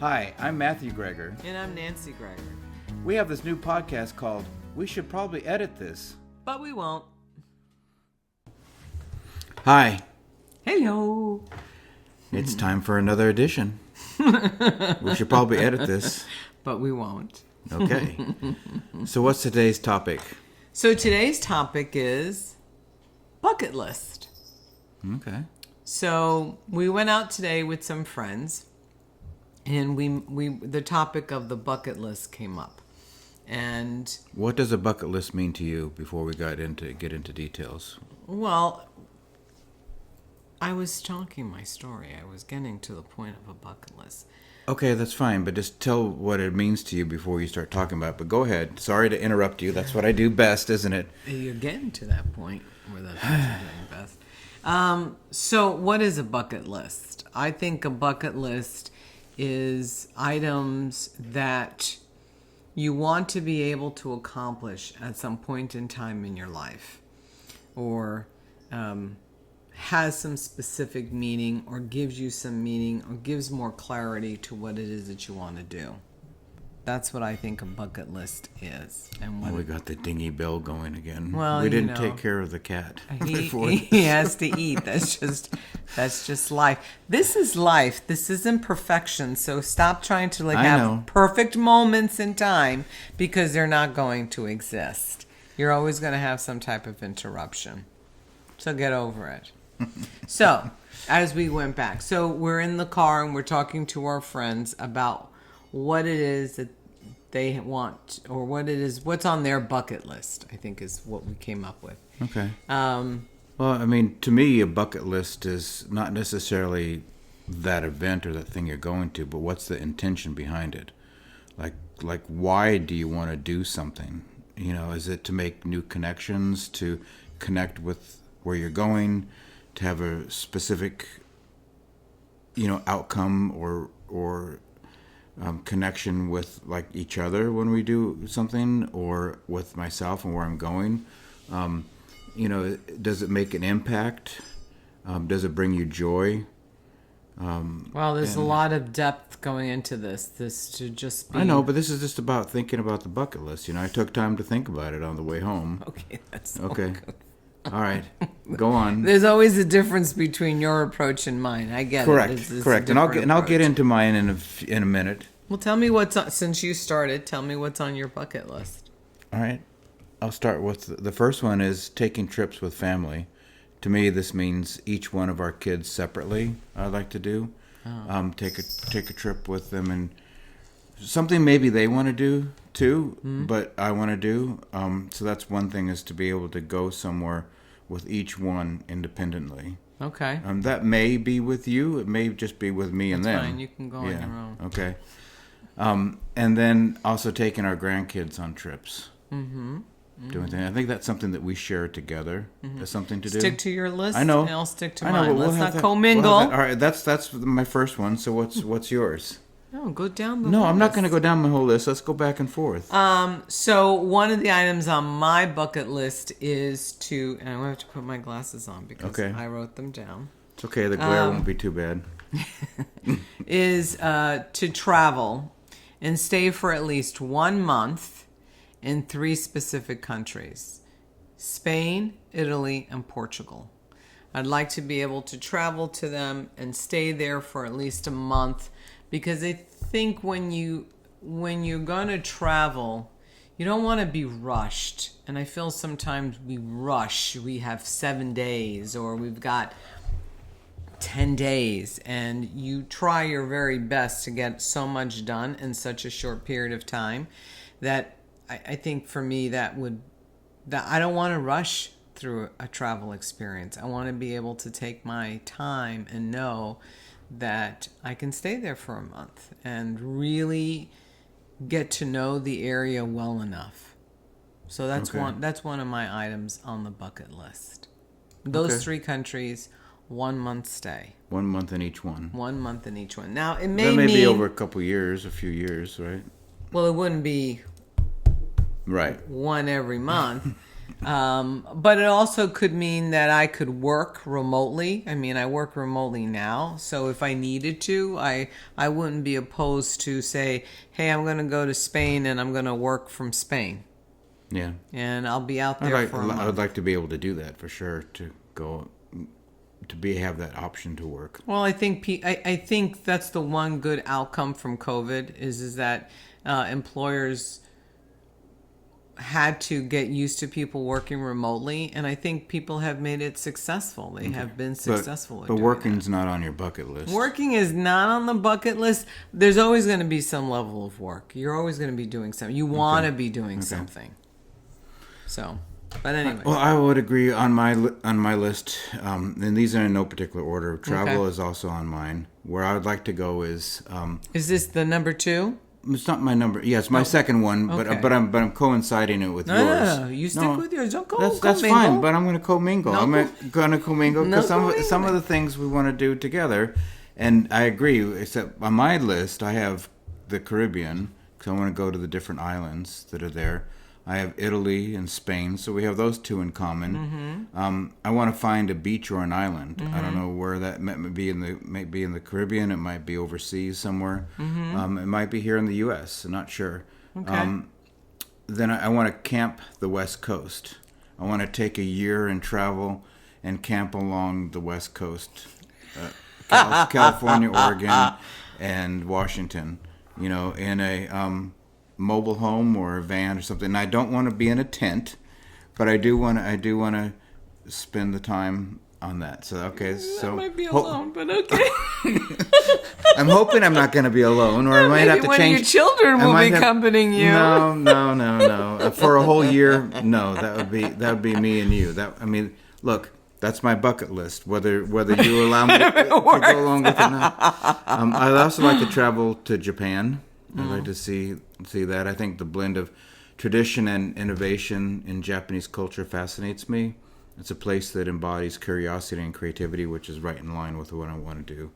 Hi, I'm Matthew Greger. And I'm Nancy Greger. We have this new podcast called We Should Probably Edit This. But we won't. Hi. Hello. It's time for another edition. We should probably edit this. But we won't. Okay. So what's today's topic? So today's topic is bucket list. Okay. So we went out today with some friends, and we the topic of the bucket list came up. And what does a bucket list mean to you before we get into details? Well, I was talking my story. I was getting to the point of a bucket list. Okay, that's fine, but just tell what it means to you before you start talking about it. But go ahead. Sorry to interrupt you. That's what I do best, isn't it? You're getting to that point where that's what you're doing best. So what is a bucket list? I think a bucket list is items that you want to be able to accomplish at some point in time in your life, or has some specific meaning, or gives you some meaning, or gives more clarity to what it is that you want to do. That's what I think a bucket list is. And we got the dingy bell going again. Well, we didn't take care of the cat. He has to eat. That's just life. This is life. This isn't perfection. So stop trying to have perfect moments in time, because they're not going to exist. You're always going to have some type of interruption. So get over it. So, as we went back, so we're in the car and we're talking to our friends about what it is that they want, or what's on their bucket list, I think is what we came up with. Okay. Well, I mean, to me, a bucket list is not necessarily that event or that thing you're going to, but what's the intention behind it? Like why do you want to do something? You know, is it to make new connections, to connect with where you're going, to have a specific, outcome or connection with like each other when we do something, or with myself and where I'm going? Does it make an impact? Does it bring you joy? Well, there's a lot of depth going into this. This to just be... I know, but this is just about thinking about the bucket list. I took time to think about it on the way home. Okay, that's okay. Good. All right, go on. There's always a difference between your approach and mine. I get correct, it. It's correct. And I'll get into mine in a minute. Well, tell me since you started. Tell me what's on your bucket list. All right, I'll start with the first one is taking trips with family. To me, this means each one of our kids separately. I'd like to do take a trip with them, and something maybe they want to do too, but I want to do. So that's one thing, is to be able to go somewhere with each one independently. Okay. That may be with you. It may just be with me and them. That's fine. You can go on your own. Okay. And then also taking our grandkids on trips. Mm-hmm. Doing things. I think that's something that we share together. That's something to do. Stick to your list. I know. And I'll stick to I know, mine. but Let's not that, commingle. All right. That's my first one. So what's yours? No, go down the No, list. I'm not going to go down my whole list. Let's go back and forth. So one of the items on my bucket list is to, and I'm going to have to put my glasses on because I wrote them down. It's okay. The glare won't be too bad. Is to travel and stay for at least 1 month in 3 specific countries: Spain, Italy, and Portugal. I'd like to be able to travel to them and stay there for at least a month, because I think when you're going to travel, you don't want to be rushed. And I feel sometimes we rush. We have 7 days, or we've got 10 days, and you try your very best to get so much done in such a short period of time that I think for me that I don't want to rush through a travel experience. I want to be able to take my time and know that I can stay there for a month and really get to know the area well enough. So that's one of my items on the bucket list. Those 3 countries, 1 month stay. 1 month in each one. 1 month in each one. Now, it may be over a few years, right? Well, it wouldn't be right one every month. But it also could mean that I could work remotely. I mean, I work remotely now, so if I needed to, I wouldn't be opposed to say, hey, I'm going to go to Spain and I'm going to work from Spain. Yeah. And I'll be out there for a month. I would like to be able to do that for sure. To go, have that option to work. Well, I think I think that's the one good outcome from COVID is that employers had to get used to people working remotely, and I think people have made it successful. They have been successful. But working's not on your bucket list. Working is not on the bucket list. There's always going to be some level of work. You're always going to be doing something. You want to be doing something. So, but anyway. Well, I would agree on my list, and these are in no particular order. Travel is also on mine. Where I would like to go is. Is this the number 2? It's not my number. Yeah, it's my second one, but I'm coinciding it with yours. No, you stick with yours. Don't go. That's fine, but I'm going to commingle. I'm going to commingle because some of the things we want to do together, and I agree. Except on my list, I have the Caribbean because I want to go to the different islands that are there. I have Italy and Spain, so we have those two in common. Mm-hmm. I want to find a beach or an island. Mm-hmm. I don't know where that might be in the Caribbean. It might be overseas somewhere. Mm-hmm. It might be here in the U.S. I'm not sure. Okay. Then I want to camp the West Coast. I want to take a year and travel and camp along the West Coast, California, Oregon, and Washington. In a mobile home or a van or something. And I don't want to be in a tent, but I do want to spend the time on that. So that might be alone, but okay. I'm hoping I'm not going to be alone, or I might have to change. One of your children will be accompanying you. No. For a whole year, no. That would be me and you. Look. That's my bucket list. Whether you allow me to go along with it or not. I'd also like to travel to Japan. I'd like to see that. I think the blend of tradition and innovation in Japanese culture fascinates me. It's a place that embodies curiosity and creativity, which is right in line with what I want to do.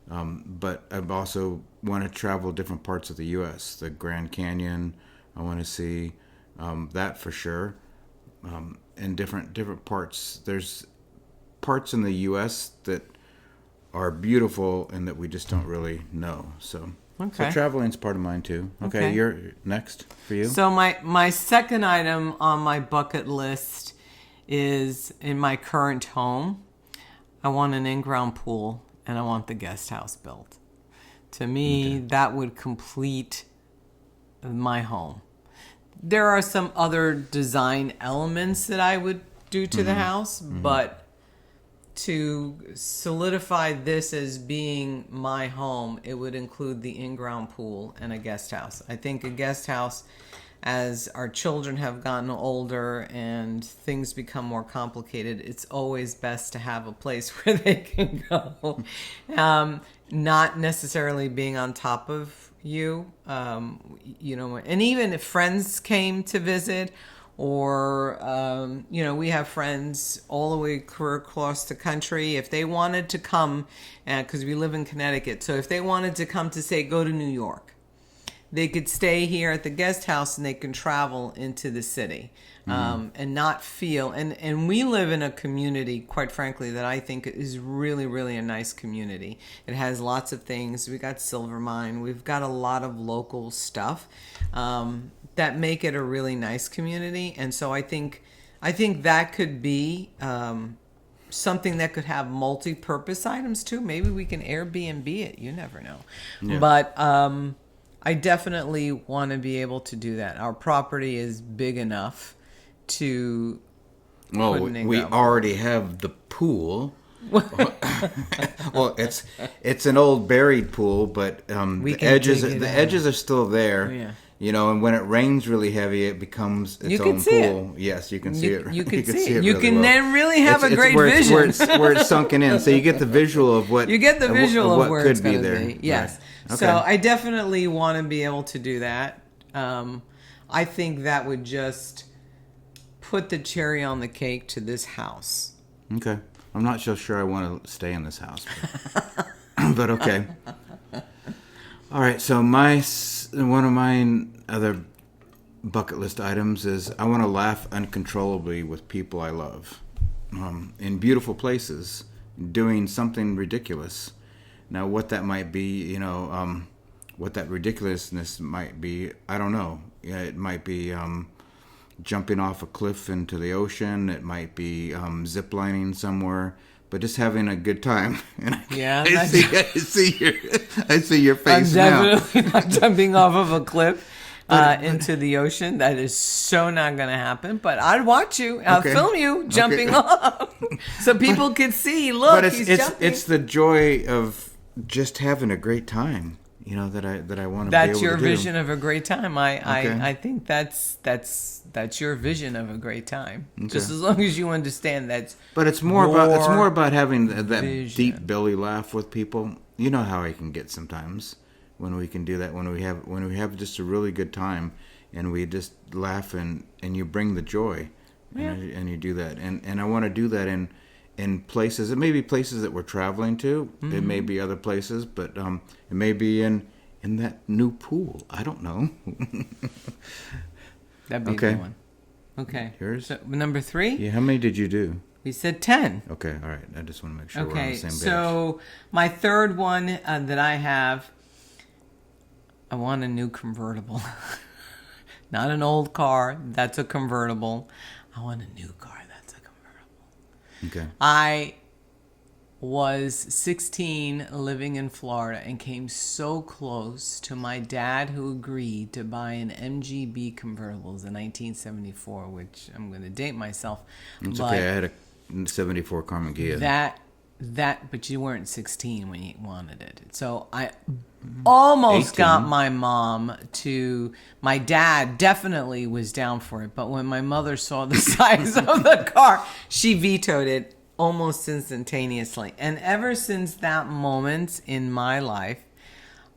But I also want to travel different parts of the U.S. The Grand Canyon. I want to see that for sure. And different parts. There's parts in the U.S. that are beautiful and that we just don't really know. So traveling's part of mine too. Okay, you're next for you. So my second item on my bucket list is in my current home. I want an in-ground pool and I want the guest house built. To me, that would complete my home. There are some other design elements that I would do to the house, but to solidify this as being my home, it would include the in-ground pool and a guest house. I think a guest house, as our children have gotten older and things become more complicated, it's always best to have a place where they can go. Not necessarily being on top of you, and even if friends came to visit, or, we have friends all the way across the country. If they wanted to come, because we live in Connecticut, so if they wanted to come to, say, go to New York, they could stay here at the guest house and they can travel into the city and not feel. And we live in a community, quite frankly, that I think is really, really a nice community. It has lots of things. We got Silver Mine. We've got a lot of local stuff that make it a really nice community. And so I think that could be something that could have multi-purpose items too. Maybe we can Airbnb it. You never know. Yeah. But I definitely want to be able to do that. Our property is big enough to put an in-ground we already have the pool. Well, it's an old buried pool, but the edges are still there. Yeah. And when it rains really heavy, it becomes its own pool. Yes, you can see it. You can see it. You can then really have a great vision. Where it's sunken in, so you get the visual of what you get the visual of what where could it's be there. Be. Yes. Right. Okay. So I definitely want to be able to do that. I think that would just put the cherry on the cake to this house. Okay. I'm not so sure I want to stay in this house, but okay. All right. So one of my other bucket list items is I want to laugh uncontrollably with people I love, in beautiful places, doing something ridiculous. Now, what that might be, what that ridiculousness might be, I don't know. Yeah, it might be jumping off a cliff into the ocean. It might be ziplining somewhere. But just having a good time. And I see your face I'm now. definitely not jumping off of a cliff into the ocean. That is so not going to happen. But I'd watch you. I'll film you jumping off, so people can see. Look, But he's jumping. it's the joy of just having a great time. That I want to be able to do. That's your vision of a great time. I think that's your vision of a great time. Okay. Just as long as you understand that's. But it's more about having that deep belly laugh with people. You know how I can get sometimes when we can do that, when we have just a really good time and we just laugh and you bring the joy. Yeah. And you do that, and I want to do that in places. It may be places that we're traveling to. Mm-hmm. It may be other places, but it may be in that new pool. I don't know. That'd be a good one. Okay. Yours? So, number 3? Yeah, how many did you do? We said 10. Okay, all right. I just want to make sure we're on the same page. So my third one that I have, I want a new convertible. Not an old car. That's a convertible. I want a new car. That's a convertible. Okay. I was 16 living in Florida and came so close to my dad, who agreed to buy an MGB convertibles in 1974, which I'm going to date myself. It's okay. I had a 74 Carmen Ghia. But you weren't 16 when you wanted it. So I almost 18. got my mom to. My dad definitely was down for it, but when my mother saw the size of the car, she vetoed it almost instantaneously. And ever since that moment in my life,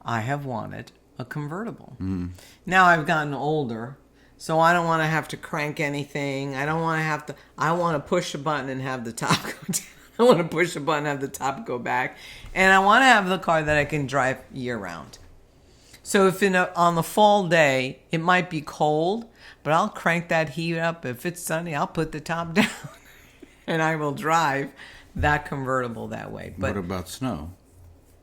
I have wanted a convertible. Mm. Now I've gotten older, so I don't want to have to crank anything. I want to push a button and have the top go down. I want to push a button and have the top go back. And I want to have the car that I can drive year round. So if on the fall day, it might be cold, but I'll crank that heat up. If it's sunny, I'll put the top down. And I will drive that convertible that way. But what about snow?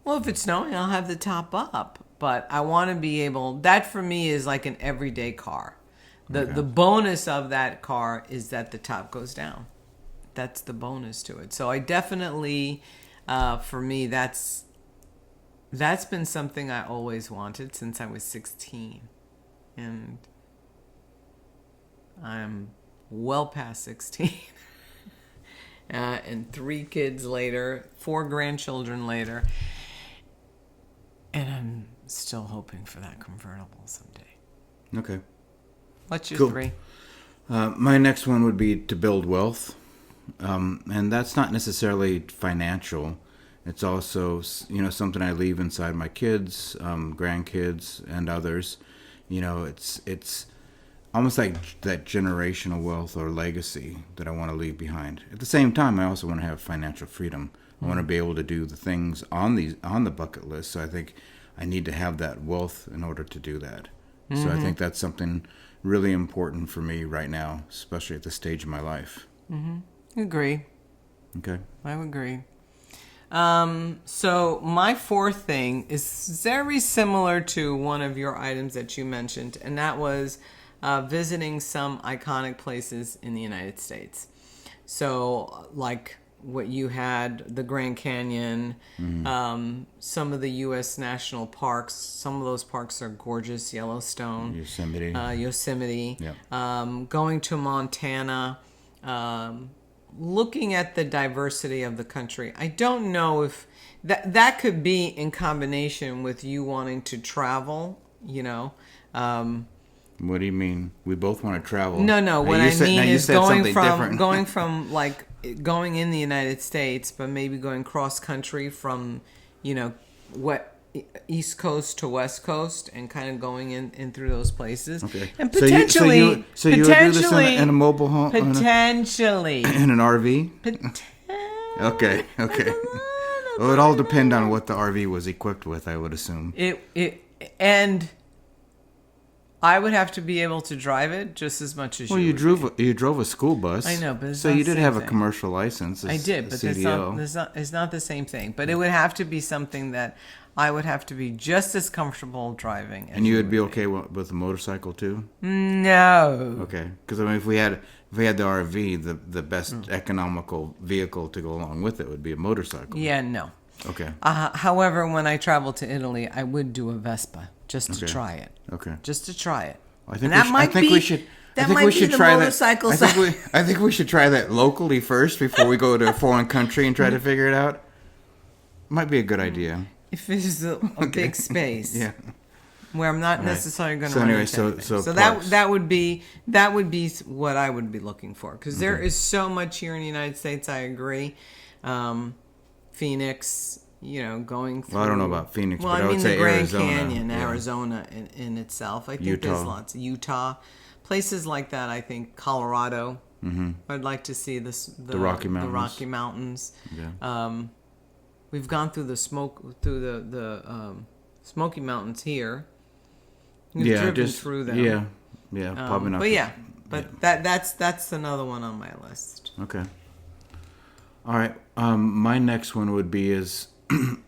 Well, if it's snowing, I'll have the top up. But I want to be able... That for me is like an everyday car. The bonus of that car is that the top goes down. That's the bonus to it. So I definitely, for me, that's been something I always wanted since I was 16. And I'm well past 16. And 3 kids later, 4 grandchildren later, and I'm still hoping for that convertible someday. Okay. What's your 3? My next one would be to build wealth, and that's not necessarily financial. It's also something I leave inside my kids, grandkids, and others. It's almost like that generational wealth or legacy that I want to leave behind. At the same time, I also want to have financial freedom. I want to be able to do the things on the bucket list. So I think I need to have that wealth in order to do that. Mm-hmm. So I think that's something really important for me right now, especially at this stage of my life. Mm-hmm. Agree. Okay. I would agree. So my 4th thing is very similar to one of your items that you mentioned, and that was visiting some iconic places in the United States. So like what you had, the Grand Canyon, some of the U.S. national parks. Some of those parks are gorgeous. Yellowstone. Yosemite. Yeah. Going to Montana. Looking at the diversity of the country. I don't know if that could be in combination with you wanting to travel, What do you mean? We both want to travel. No. What I mean is going from like going in the United States, but maybe going cross country from, East Coast to West Coast and kind of going in through those places. Okay. And potentially, you would do this in a mobile home? Potentially. In an RV? Okay. Well, it all depend on what the RV was equipped with, I would assume. And I would have to be able to drive it just as much as Well, you. You drove a school bus. I know, but it's so not you the did same have a thing. commercial license. I did, but it's not the same thing. But it would have to be something that I would have to be just as comfortable driving. As And you would be okay with a motorcycle too? No. Okay, because I mean, if we had the RV, the best economical vehicle to go along with it would be a motorcycle. Yeah, no. Okay. However, when I travel to Italy, I would do a Vespa just to try it. Okay. Just to try it. I think we should. That I think might we be should the try motorcycle that. I think we should try that locally first before we go to a foreign country and try to figure it out. Might be a good idea. If it's a big space. Yeah. Where I'm not necessarily going to So run anyway, into so- anything. so So parks. that would be what I would be looking for, because there is so much here in the United States. I agree. Phoenix, going through. Well, I don't know about Phoenix, Well, but I I would mean say the Grand Arizona. Canyon, Yeah. Arizona in itself. I think Utah. there's lots. Utah, places like that. I think Colorado. Mm-hmm. I'd like to see the Rocky Mountains. The Rocky Mountains. Yeah. We've gone through the Smoky Mountains here. We've driven through them. Yeah, probably not. But yeah, that's another one on my list. Okay. All right. My next one would be is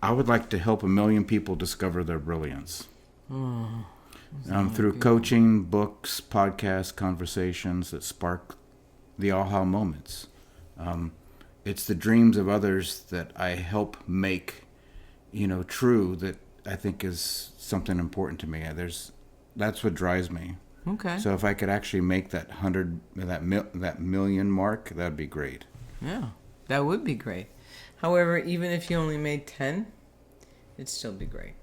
I would like to help 1 million people discover their brilliance. Through coaching, books, podcasts, conversations that spark the aha moments. It's the dreams of others that I help make, true, that I think is something important to me. That's what drives me. Okay. So if I could actually make that that million mark, that'd be great. Yeah, that would be great. However, even if you only made 10, it'd still be great.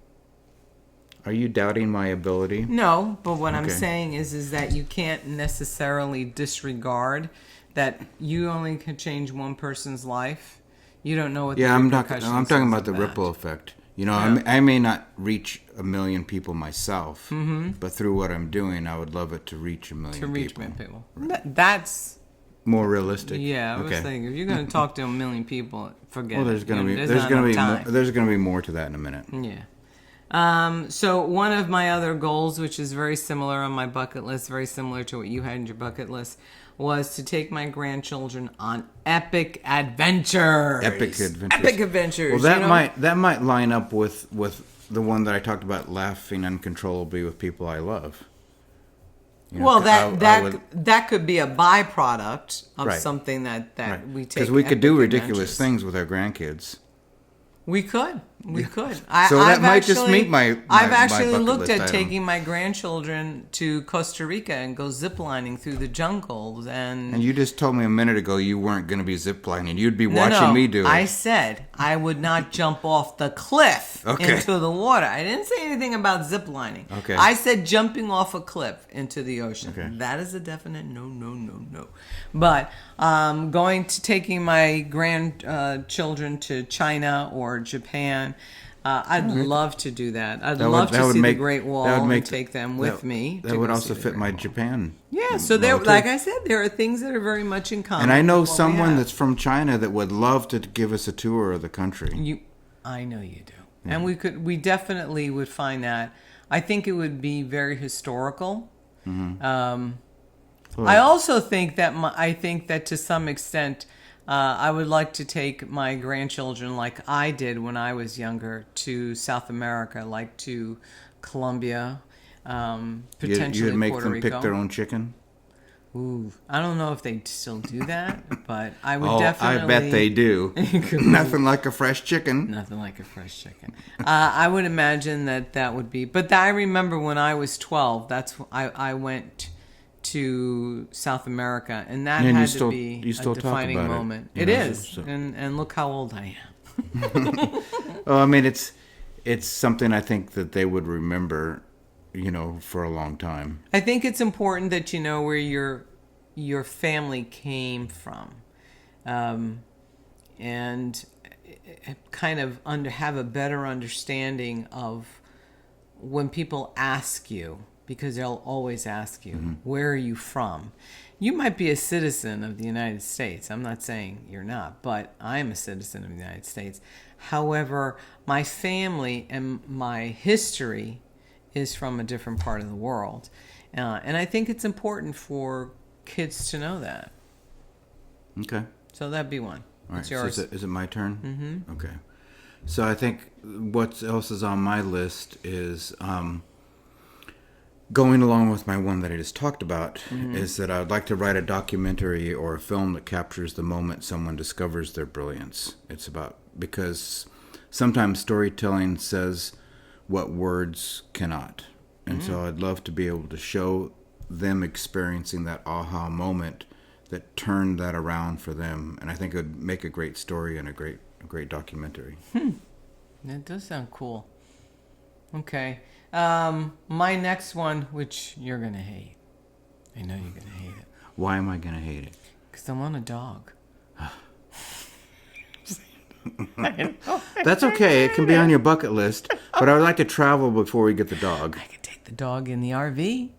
Are you doubting my ability? No, but what I'm Okay. saying is that you can't necessarily disregard that you only can change one person's life. You don't know what. Yeah, the I'm repercussions talking is about the of that. ripple effect. Yeah. I may not reach 1 million people myself, Mm-hmm. but through what I'm doing, I would love it to reach 1 million To reach people. people. That's More realistic. yeah. I was thinking if you're going to talk to 1 million people, forget. Well, it. there's going to be There's there's going to be more to that in a minute. Yeah. So one of my other goals, which is very similar on my bucket list, very similar to what you had in your bucket list, was to take my grandchildren on epic adventures. Epic adventures. Epic adventures. Well, that might line up with the one that I talked about, laughing uncontrollably with people I love. Well, I would- that could be a byproduct of Right. something that right. we take. Because we could do epic ridiculous adventures. things with our grandkids. We could. So that might just meet my I've my actually bucket looked list at item. taking my grandchildren to Costa Rica and go ziplining through the jungles And you just told me a minute ago you weren't going to be ziplining. You'd be watching No, me do it. I said I would not jump off the cliff Okay. into the water. I didn't say anything about ziplining. Okay. I said jumping off a cliff into the ocean. Okay. That is a definite no. But taking my grandchildren to China or Japan, I'd love to do that. I'd love to see the Great Wall and take them with me. That would also fit my Japan. Yeah, so there, model, too. like I said, there are things that are very much in common. And I know with what we someone have. that's from China that would love to give us a tour of the country. I know you do. And we definitely would find that. I think it would be very historical. I also think that to some extent, I would like to take my grandchildren, like I did when I was younger, to South America, like to Colombia, potentially You'd make Puerto them Rico. pick their own chicken? Ooh, I don't know if they still do that, but I would Oh, definitely. I bet they do. Nothing like a fresh chicken. Nothing like a fresh chicken. I would imagine that would be. But I remember when I was 12. I went to South America, and that And had you to be still a talk defining about it. moment. You It know, is, so- and look how old I am. Oh, I mean, it's something I think that they would remember, for a long time. I think it's important that you know where your family came from, and kind of have a better understanding of when people ask you, because they'll always ask you, where are you from? You might be a citizen of the United States. I'm not saying you're not, but I am a citizen of the United States. However, my family and my history is from a different part of the world. And I think it's important for kids to know that. Okay. So that'd be one. All right. It's yours. So is it my turn? Mm-hmm. Okay. So I think what else is on my list is going along with my one that I just talked about, is that I'd like to write a documentary or a film that captures the moment someone discovers their brilliance. It's about, because sometimes storytelling says what words cannot. And so I'd love to be able to show them experiencing that aha moment that turned that around for them. And I think it would make a great story and a great documentary. That does sound cool. Okay. My next one, which you're going to hate. I know you're going to hate it. Why am I going to hate it? Because I want a dog. That's okay. It can be on your bucket list. But I would like to travel before we get the dog. I could take the dog in the RV.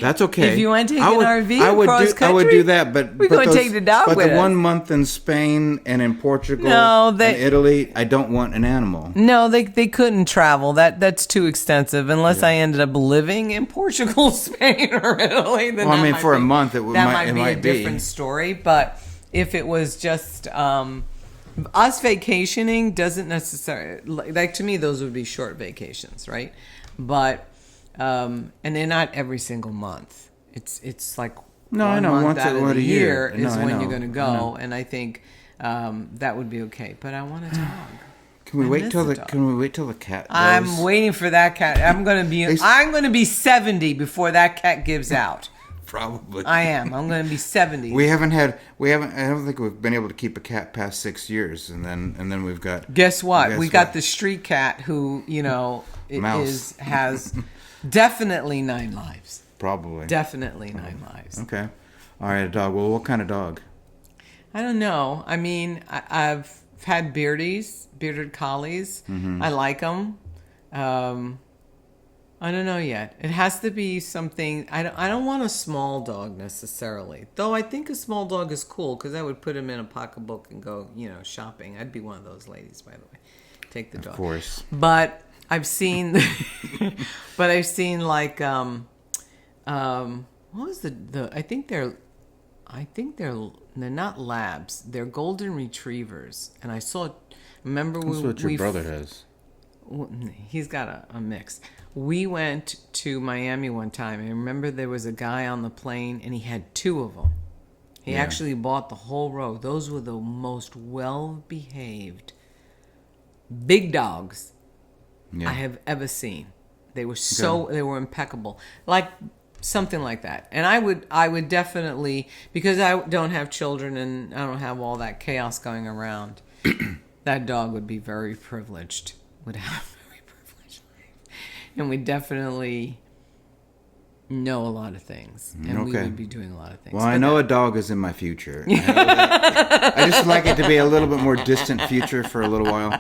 That's okay. If you want to take an RV across country, I would do that, but we're going to take the dog with us. But the 1 month in Spain and in Portugal and Italy, I don't want an animal. No, they couldn't travel. That's too extensive. Unless I ended up living in Portugal, Spain, or Italy. Then well, I mean, for a month, that might be a different story. But if it was just us vacationing, doesn't necessarily, like, to me, those would be short vacations, right? But and they're not every single month. It's like I know month once out of the year No, is I when know. you're going to go, and I think that would be okay. But I want a dog. Can we wait till the cat goes? I'm waiting for that cat. I'm going to be 70 before that cat gives out. Probably. I am. I'm going to be 70. I don't think we've been able to keep a cat past 6 years, and then we've got. Guess what? We got the street cat who, has definitely 9 lives. Probably. Definitely 9 lives. Okay. All right, a dog. Well, what kind of dog? I don't know. I mean, I've had bearded collies. Mm-hmm. I like them. I don't know yet. It has to be something. I don't want a small dog necessarily. Though I think a small dog is cool because I would put him in a pocketbook and go, shopping. I'd be one of those ladies, by the way. Take the dog. Of course. But I've seen, like, what was the? I think they're not labs. They're golden retrievers. And I saw. Remember That's what your brother has. He's got a mix. We went to Miami one time, and I remember there was a guy on the plane, and he had 2 of them. He actually bought the whole row. Those were the most well-behaved big dogs I have ever seen. They were they were impeccable, like something like that. And I would definitely, because I don't have children and I don't have all that chaos going around. That dog would be very privileged. Would have a very privileged life, and we definitely know a lot of things, and we would be doing a lot of things. Well, I know a dog is in my future. I just like it to be a little bit more distant future for a little while,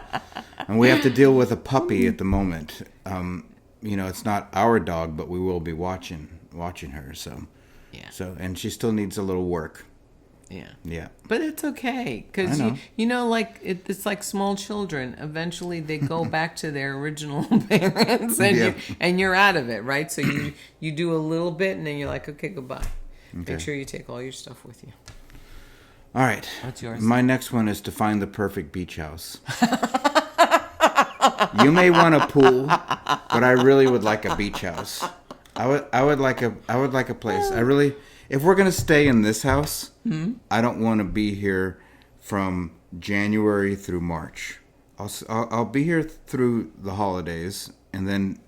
and we have to deal with a puppy at the moment. It's not our dog, but we will be watching her. So, and she still needs a little work. Yeah. But it's okay, because like it's like small children. Eventually, they go back to their original parents, and you're out of it, right? So you do a little bit, and then you're like, okay, goodbye. Okay. Make sure you take all your stuff with you. All right. What's yours? My next one is to find the perfect beach house. You may want a pool, but I really would like a beach house. I would like a place. If we're gonna stay in this house, I don't want to be here from January through March. I'll be here through the holidays, and then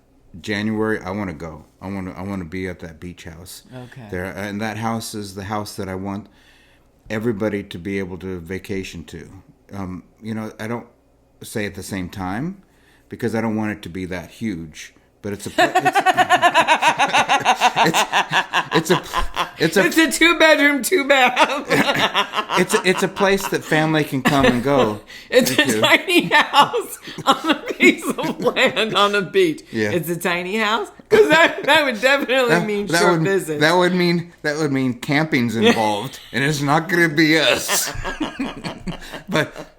January I want to go. I want to be at that beach house. Okay. There, and that house is the house that I want everybody to be able to vacation to. I don't say at the same time because I don't want it to be that huge. But it's a 2-bedroom, 2-bath. it's a place that family can come and go. It's a tiny house on a piece of land on a beach. Yeah. It's a tiny house, because that would definitely mean short visit. That would mean camping's involved, and it's not going to be us.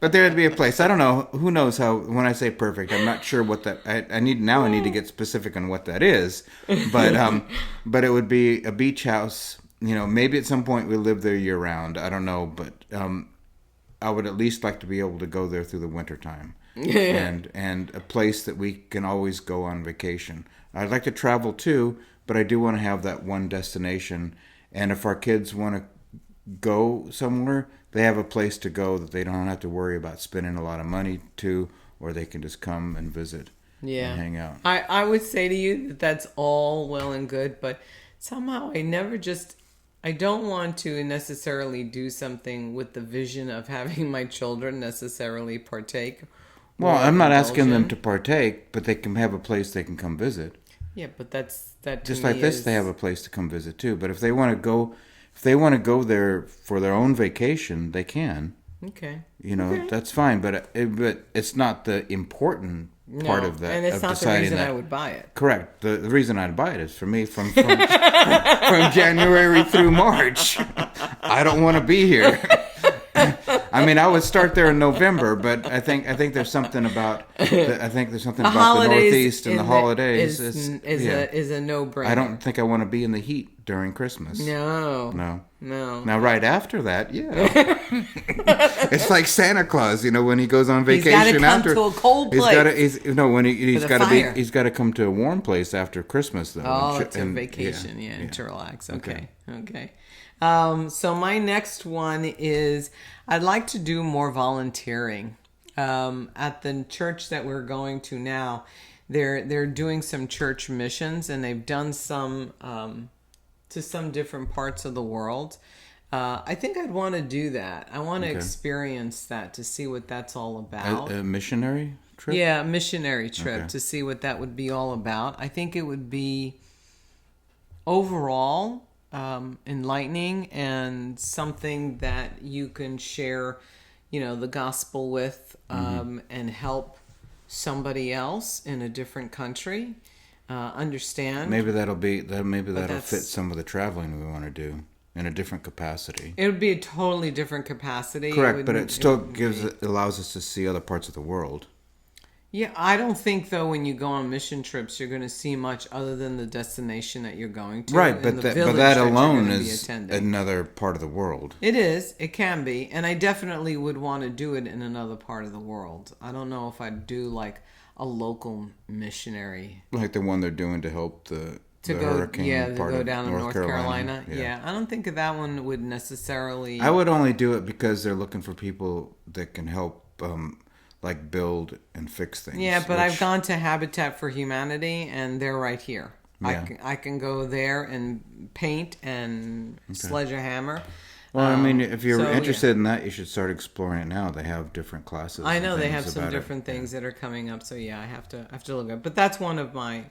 but there'd be a place. I don't know. Who knows how? When I say perfect, I'm not sure what that. I need to get specific on what that is. But it would be a beach house. Maybe at some point we live there year round. I don't know, but I would at least like to be able to go there through the winter time. And a place that we can always go on vacation. I'd like to travel too, but I do want to have that one destination. And if our kids want to go somewhere, they have a place to go that they don't have to worry about spending a lot of money to, or they can just come and visit and hang out. I would say to you that that's all well and good, but somehow I don't want to necessarily do something with the vision of having my children necessarily partake. Well, I'm not asking them to partake, but they can have a place they can come visit. Yeah, but that to just me like this, they have a place to come visit too. But if they want to go there for their own vacation, they can. Okay. That's fine. But it's not the important part of that. And it's not the reason I would buy it. Correct. The reason I'd buy it is for me from from January through March. I don't want to be here. I mean, I would start there in November, but I think there's something about the Northeast and the holidays is a no-brainer. I don't think I want to be in the heat during Christmas. No. Now, right after that, it's like Santa Claus, when he goes on vacation. He's got to come to a cold place. He's got to come to a warm place after Christmas, though. Oh, it's a vacation, and to relax. Okay. So my next one is I'd like to do more volunteering. At the church that we're going to now, they're doing some church missions, and they've done some to some different parts of the world. I think I'd want to do that. I want to experience that to see what that's all about. A missionary trip? Yeah, a missionary trip to see what that would be all about. I think it would be overall enlightening and something that you can share, the gospel with and help somebody else in a different country understand. Maybe that'll fit some of the traveling we want to do in a different capacity. It would be a totally different capacity. Correct, but it still allows us to see other parts of the world. Yeah, I don't think, though, when you go on mission trips, you're going to see much other than the destination that you're going to. Right, but that alone is another part of the world. It is. It can be. And I definitely would want to do it in another part of the world. I don't know if I'd do, like, a local missionary. Like the one they're doing to help the hurricane part go of down to North Carolina. Yeah, I don't think that one would necessarily... I would only do it because they're looking for people that can help... like build and fix things. Yeah, but I've gone to Habitat for Humanity, and they're right here. Yeah. I can go there and paint and sledge a hammer. Well, I mean, if you're interested in that, you should start exploring it now. They have different classes. I know they have some different things that are coming up. So I have to look at. But that's one of my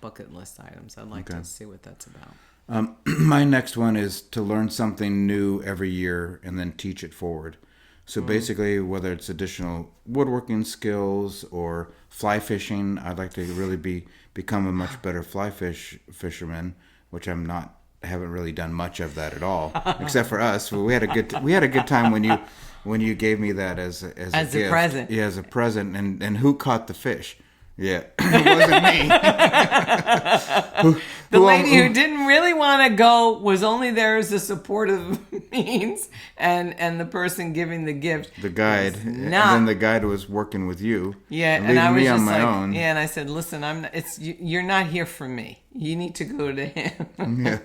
bucket list items. I'd like to see what that's about. My next one is to learn something new every year and then teach it forward. So basically, whether it's additional woodworking skills or fly fishing, I'd like to really become a much better fisherman, which I'm not. I haven't really done much of that at all, except for us. We had a good time when you gave me that as a gift. Present. Yeah, as a present. And who caught the fish? Yeah, it wasn't me. The lady who didn't really want to go was only there as a supportive means, and the person giving the gift, the guide, and then the guide was working with you. Yeah, and I was just on my own. Yeah, and I said, "Listen, you're not here for me. You need to go to him." Yeah,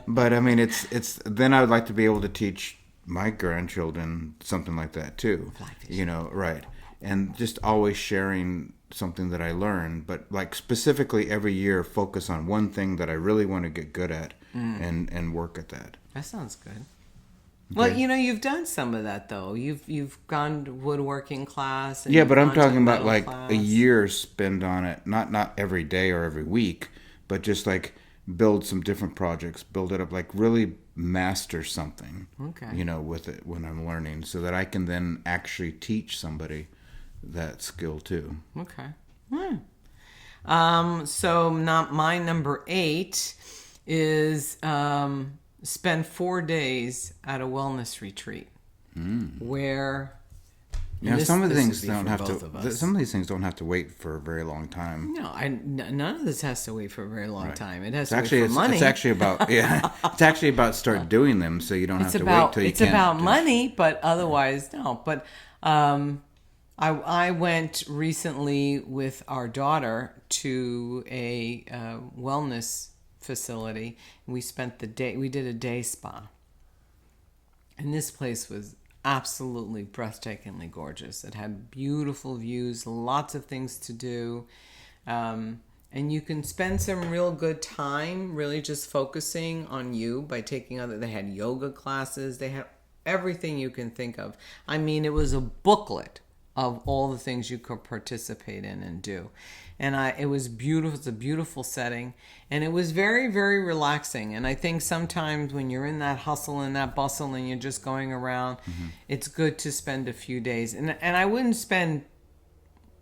but I mean, it's then I would like to be able to teach my grandchildren something like that too. Right, and just always sharing something that I learned, but like specifically every year focus on one thing that I really want to get good at and work at that. That sounds good. Okay. Well, you've done some of that though. You've gone to woodworking class. Yeah, but I'm talking about like class. A year spent on it, not every day or every week, but just like build some different projects, build it up, like really master something. Okay. With it when I'm learning, so that I can then actually teach somebody that skill too. Okay. So my number 8 is spend 4 days at a wellness retreat. where Yeah, some of the this things would be don't for have both to. of us. Some of these things don't have to wait for a very long time. No, none of this has to wait for a very long time. It has It's actually to wait for money. it's actually about it's actually about start doing them so you don't have to wait till you It's can't. about money, but otherwise no. But I went recently with our daughter to a wellness facility. We spent the day. We did a day spa, and this place was absolutely breathtakingly gorgeous. It had beautiful views, lots of things to do. And you can spend some real good time really just focusing on you by taking other. They had yoga classes. They had everything you can think of. I mean, it was a booklet of all the things you could participate in and do. And it was beautiful. It's a beautiful setting. And it was very, very relaxing. And I think sometimes when you're in that hustle and that bustle and you're just going around, it's good to spend a few days. And I wouldn't spend,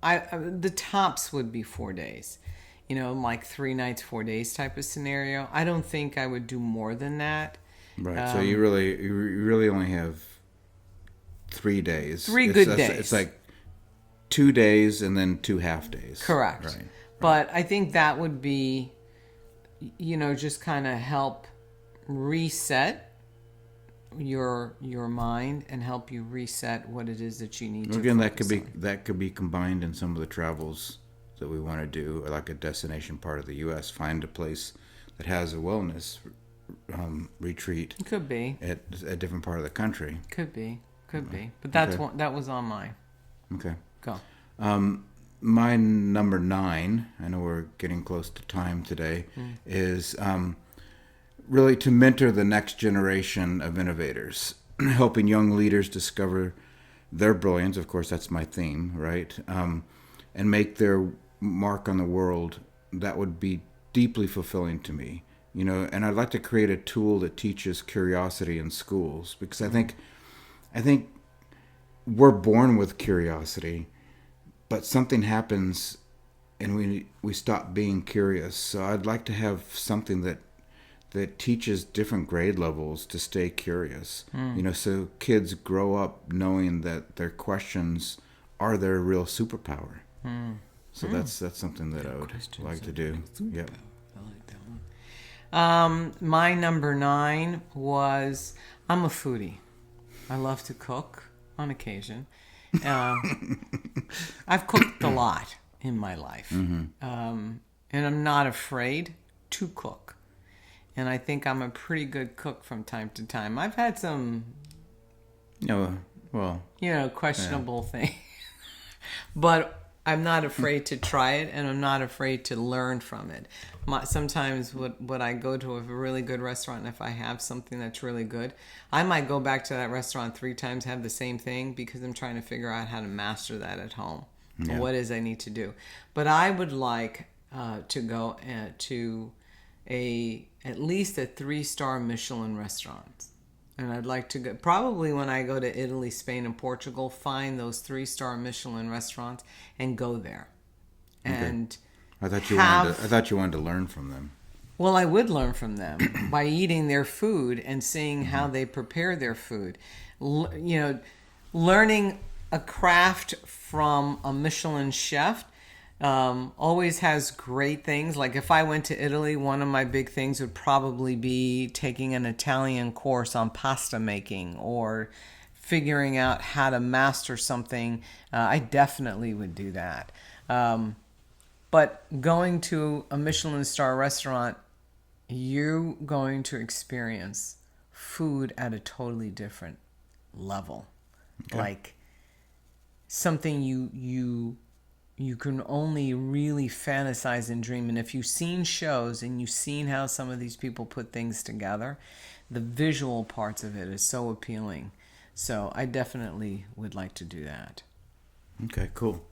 the tops would be 4 days. You know, like 3 nights, 4 days type of scenario. I don't think I would do more than that. Right. So you really only have 3 days. 3 good days. It's like 2 days and then 2 half days. Correct. Right. But I think that would be, just kind of help reset your mind and help you reset what it is that you need to Again, focus on. that could be combined in some of the travels that we want to do, like a destination part of the U.S. Find a place that has a wellness retreat. It could be. At a different part of the country. Could be. But that's Okay. that was on mine. Okay. Go. My number 9, I know we're getting close to time today, is really to mentor the next generation of innovators, helping young leaders discover their brilliance. Of course, that's my theme, right? And make their mark on the world. That would be deeply fulfilling to me, and I'd like to create a tool that teaches curiosity in schools, because I think we're born with curiosity, but something happens and we stop being curious. So I'd like to have something that teaches different grade levels to stay curious. So kids grow up knowing that their questions are their real superpower. So that's something that I would like to do. Yep. I like that one. My number 9 was, I'm a foodie. I love to cook on occasion. I've cooked a lot in my life. And I'm not afraid to cook. And I think I'm a pretty good cook from time to time. I've had some, questionable things. But I'm not afraid to try it, and I'm not afraid to learn from it. Sometimes when I go to a really good restaurant, and if I have something that's really good, I might go back to that restaurant 3 times, have the same thing, because I'm trying to figure out how to master that at home. Yeah. What is I need to do. But I would like to go to at least a 3-star Michelin restaurant. And I'd like to go, probably when I go to Italy, Spain, and Portugal, find those 3-star Michelin restaurants and go there. And I thought you wanted to learn from them. Well, I would learn from them by eating their food and seeing how they prepare their food. Learning a craft from a Michelin chef always has great things. Like if I went to Italy, one of my big things would probably be taking an Italian course on pasta making or figuring out how to master something. I definitely would do that. But going to a Michelin star restaurant, you're going to experience food at a totally different level. Okay. Like something you can only really fantasize and dream. And if you've seen shows and you've seen how some of these people put things together, the visual parts of it is so appealing. So I definitely would like to do that. Okay, cool.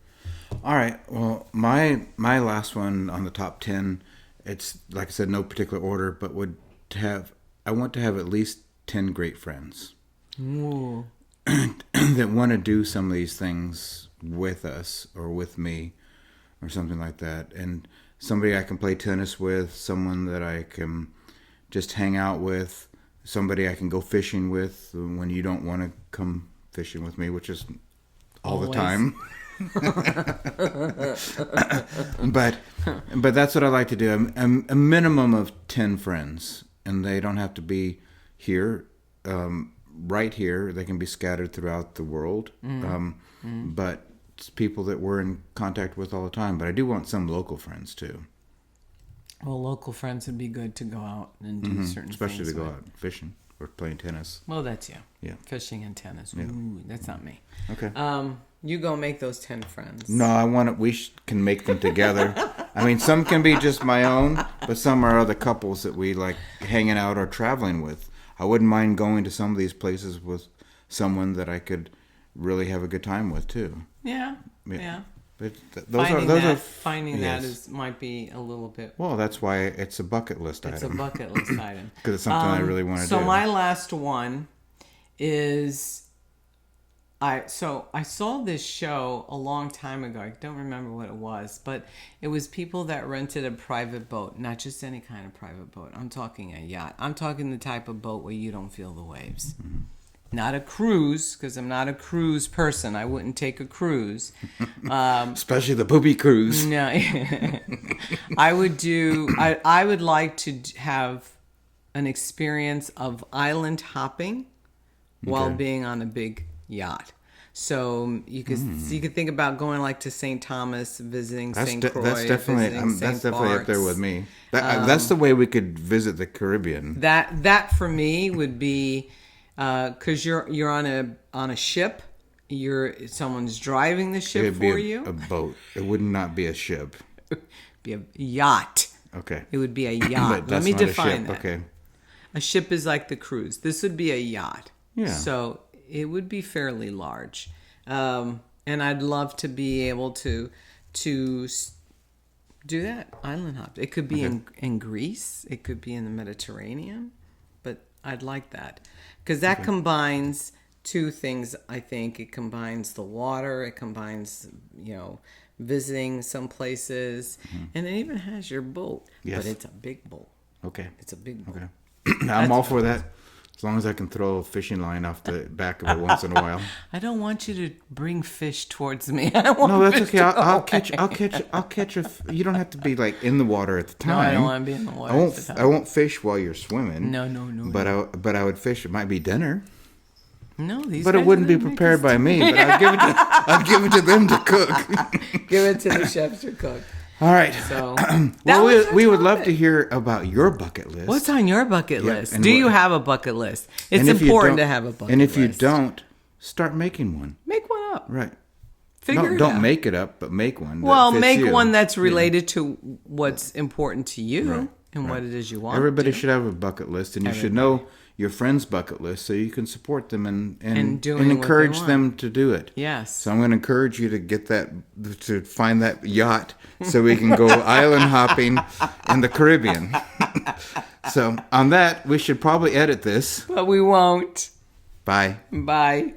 All right. Well, my last one on the top 10, it's like I said, no particular order, but I want to have at least 10 great friends. Ooh. that want to do some of these things with us or with me or something like that. And somebody I can play tennis with, someone that I can just hang out with, somebody I can go fishing with when you don't want to come fishing with me, which is all Always. the time. but that's what I like to do. A minimum of 10 friends, and they don't have to be here, right here. They can be scattered throughout the world. But it's people that we're in contact with all the time. But I do want some local friends too. Well, local friends would be good to go out and do certain Especially things to go with. out fishing or playing tennis. Well, that's you. Yeah. Fishing and tennis. Ooh, that's not me. Okay. You go make those 10 friends. No, I want it. Can make them together. I mean, some can be just my own, but some are other couples that we like hanging out or traveling with. I wouldn't mind going to some of these places with someone that I could really have a good time with too. Yeah. But Finding that might be a little bit. Well, that's why it's a bucket list item. It's a bucket list item Because it's something I really want to do. So my last one is, I saw this show a long time ago. I don't remember what it was, but it was people that rented a private boat, not just any kind of private boat. I'm talking a yacht. I'm talking the type of boat where you don't feel the waves. Mm-hmm. Not a cruise, because I'm not a cruise person. I wouldn't take a cruise. Especially the poopy cruise. No. I would like to have an experience of island hopping while being on a big yacht. So you could think about going like to St. Thomas, visiting St. Croix. That's definitely up there with me. That's the way we could visit the Caribbean. That for me would be because you're on a ship. Someone's driving the ship for you. A boat. It would not be a ship. Be a yacht. Okay. It would be a yacht. Let me define that. Okay. A ship is like the cruise. This would be a yacht. Yeah. So it would be fairly large, and I'd love to be able to do that island hop. It could be in Greece. It could be in the Mediterranean, but I'd like that because that combines two things. I think it combines the water. It combines visiting some places, and it even has your boat. Yes. But it's a big boat. Okay. It's a big boat. Okay. I'm all for that. As long as I can throw a fishing line off the back of it once in a while. I don't want you to bring fish towards me. No, that's okay. I'll catch. You don't have to be like in the water at the time. No, I don't want to be in the water. I won't fish while you're swimming. No. But I would fish. It might be dinner. No, but it wouldn't be prepared by me. But I'd give it to them to cook. Give it to the chefs to cook. All right. So, we would love to hear about your bucket list. What's on your bucket list? Do you have a bucket list? It's important to have a bucket list. And if you don't, start making one. Make one up. Right. Don't make it up, but make one. Well, make one that's related to what's important to you and what it is you want. Everybody should have a bucket list, and you should know your friends' bucket list so you can support them and encourage them to do it. Yes. So I'm going to encourage you to find that yacht so we can go island hopping in the Caribbean. So on that, we should probably edit this. But we won't. Bye. Bye.